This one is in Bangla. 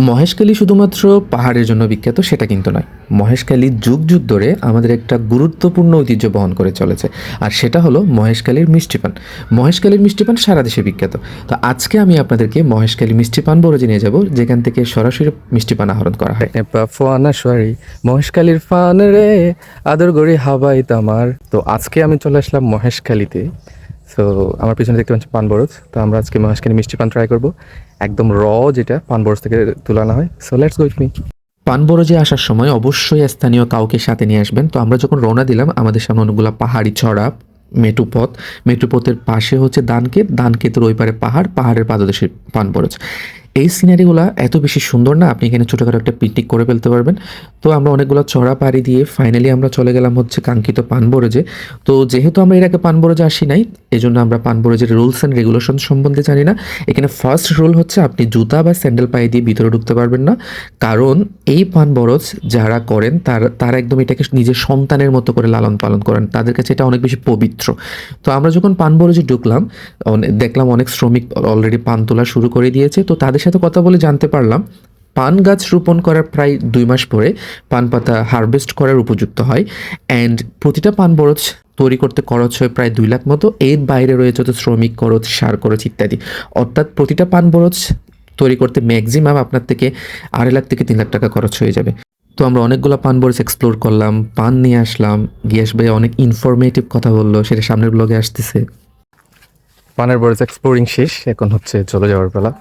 মহেশখালী শুধুমাত্র পাহাড়ের জন্য বিখ্যাত সেটা কিন্তু নয়। মহেশখালী যুগ যুগ ধরে আমাদের একটা গুরুত্বপূর্ণ ঐতিহ্য বহন করে চলেছে, আর সেটা হলো মহেশখালীর মিষ্টি পান। মহেশখালীর মিষ্টি পান সারা দেশে বিখ্যাত। তো আজকে আমি আপনাদেরকে মহেশখালী মিষ্টি পান বরজে নিয়ে যাব, যেখান থেকে সরাসরি মিষ্টি পান আহরণ করা হয়। ফানা সরি মহেশখালীর ফান রে আদর গড়ি হাবাই তামার। তো আজকে আমি চলে আসলাম মহেশখালীতে। সো আমার পিছনে দেখতে পাচ্ছি পান বরজ। তো আমরা আজকে মহেশখালী মিষ্টি পান ট্রাই করবো, একদম যেটা পান বরজ থেকে তুলানো হয়। So let's go with me. পান বরজে আসার সময় অবশ্যই স্থানীয় কাউকে সাথে নিয়ে আসবেন। তো আমরা যখন রওনা দিলাম, আমাদের সামনে অনেকগুলো পাহাড়ি চড়া, মেটুপথ, মেটুপথের পাশে হচ্ছে দানক্ষেত, দানক্ষেতের ওই পারে পাহাড়, পাহাড়ের পাদদেশে পান বরজ। এই সিনারিগুলো এত বেশি সুন্দর না, আপনি এখানে ছোটোখাটো একটা পিকনিক করে ফেলতে পারবেন। তো আমরা অনেকগুলো চড়া পাড়ি দিয়ে ফাইনালি আমরা চলে গেলাম হচ্ছে কাঙ্ক্ষিত পান বরজে। তো যেহেতু আমরা এর আগে পান বরজে আসি নাই, এই জন্য আমরা পান বরজের রুলস অ্যান্ড রেগুলেশন সম্বন্ধে জানি না। এখানে ফার্স্ট রুল হচ্ছে আপনি জুতা বা স্যান্ডেল পায়ে দিয়ে ভিতরে ঢুকতে পারবেন না, কারণ এই পান বরজ যারা করেন তারা একদম এটাকে নিজের সন্তানের মতো করে লালন পালন করেন, তাদের কাছে এটা অনেক বেশি পবিত্র। তো আমরা যখন পান বরজে ঢুকলাম, দেখলাম অনেক শ্রমিক অলরেডি পান তোলা শুরু করে দিয়েছে। তো তাদের সাথে কথা বলে জানতে পারলাম পান গাছ রোপণ করার প্রায় 2 মাস পরে পান পাতা হারভেস্ট করার উপযুক্ত হয়। অ্যান্ড প্রতিটা পান বরজ তৈরি করতে খরচ হয় প্রায় 2 লাখ মতো। এর বাইরে রয়েছে তো শ্রমিক খরচ, সার খরচ ইত্যাদি। অর্থাৎ প্রতিটা পান বরজ তৈরি করতে ম্যাক্সিমাম আপনার থেকে 2.5 লাখ থেকে 3 লাখ টাকা খরচ হয়ে যাবে। তো আমরা অনেকগুলো পান বরজ এক্সপ্লোর করলাম, পান নিয়ে আসলাম। গিয়াস ভাই অনেক ইনফরমেটিভ কথা বললো, সেটা সামনের ব্লগে আসতেছে। পানের বরজ এক্সপ্লোরিং শেষ, এখন হচ্ছে চলে যাওয়ার পালা।